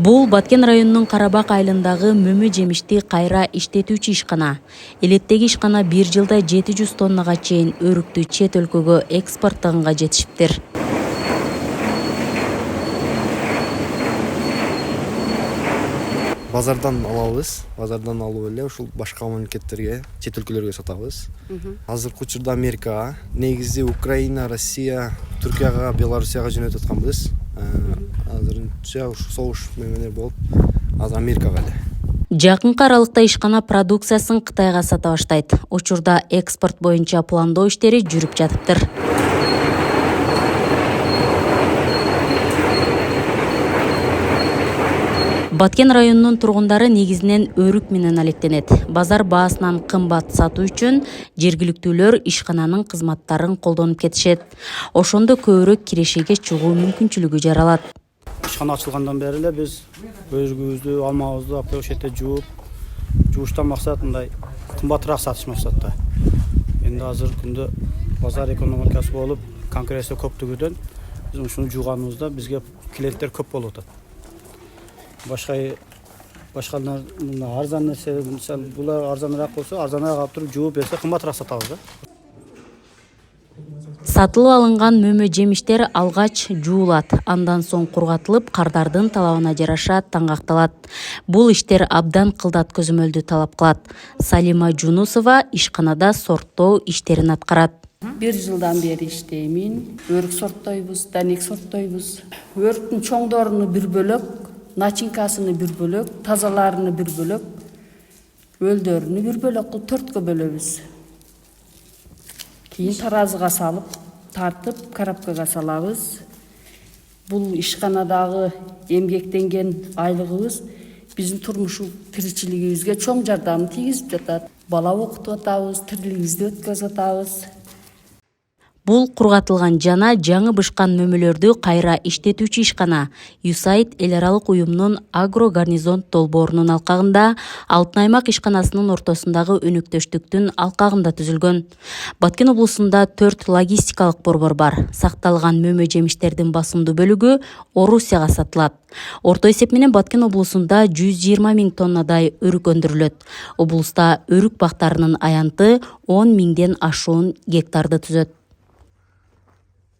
Бул Баткен районунун Карабак айылындагы мөмө жемишти кайра иштетүүчү ишкана. Элеттеги ишкана 1 жылда 700 тоннага чейин өрүктү чет өлкөгө экспорттоганга жетишиптир. Базардан алабыз, базардан алып эле ушул башка мамлекеттерге, чет өлкөлөргө сатабыз. Азыркы учурда Америкага, негизи Украина, Россия, Түркияга, Белоруссияга жөнөтүп атканбыз. Азырынча ушу согуш мемелер болуп, азыр Америкага эле. Жакынкы аралыкта ишкана продукциясын Кытайга сата баштайт. Учурда экспорт боюнча пландоо иштери жүрүп жатыптыр. Баткен районунун тургундары негизинен өрүк менен алектенет. Базар баасынан кымбат сатуу үчүн жергиликтүүлөр ишкананын кызматтарын колдонуп кетишет. Ошондо көбүрөөк кирешеге чыгуу мүмкүнчүлүгү жаралат. Ишкана ачылгандан бери эле биз өрүгүбүздү, алмабызды ошол жерде жууштан максат мындай кымбатыраак сатыш максатта. Эми азыркы күндө базар экономикасы болуп, конкуренция көптүгүдөн биз ушуну жууганыбызда бизге клиенттер көп болуп атат. Башка арзан нерсе, мисалы булар арзаныраак болсо, арзаныраак алып туруп жууп берсе кымбатыраак сатабыз да. Сатылып алынган мөмө жемиштер алгач жуулат, андан соң кургатылып, кардардын талабына жараша таңгакталат. Бул иштер абдан кылдат көзөмөлдү талап кылат. Салима Жунусова ишканада сорттоо иштерин аткарат. 1 жылдан бери иштеймин. Өрүк сорттойбуз, данек сорттойбуз. Өрүктүн чоңдоруну бир бөлөк, начинкасыны бир бөлөк, тазаларыны бир бөлөк, өлдөрүнү бир бөлөк кылып 4кө бөлөбүз. Кийин таразыга салып, тартып, коробкага салабыз. Бул ишканадагы эмгектенген айлыгыбыз биздин турмуш тиричилигибизге чоң жардам тийгизип жатат. Бала окутуп атабыз, тирилигибизди өткөзүп атабыз. Бул кургатылган жана жаңы бышкан мөмөлөрдү кайра иштетүүчү ишкана USAID эл аралык уюмунун Агро Гарнизон долбоорунун алкагында Алтын аймак ишканасынын ортосундагы өнөктөштүктүн алкагында түзүлгөн. Баткен облусунда 4 логистикалык борбор бар. Сакталган мөмө жемиштердин басымдуу бөлүгү Орусияга сатылат. Орто эсеп менен Баткен облусунда 120 000 тоннадай өрүк өндүрүлөт. Облуста өрүк бактарынын аянты 10 000ден ашуун гектарды түзөт.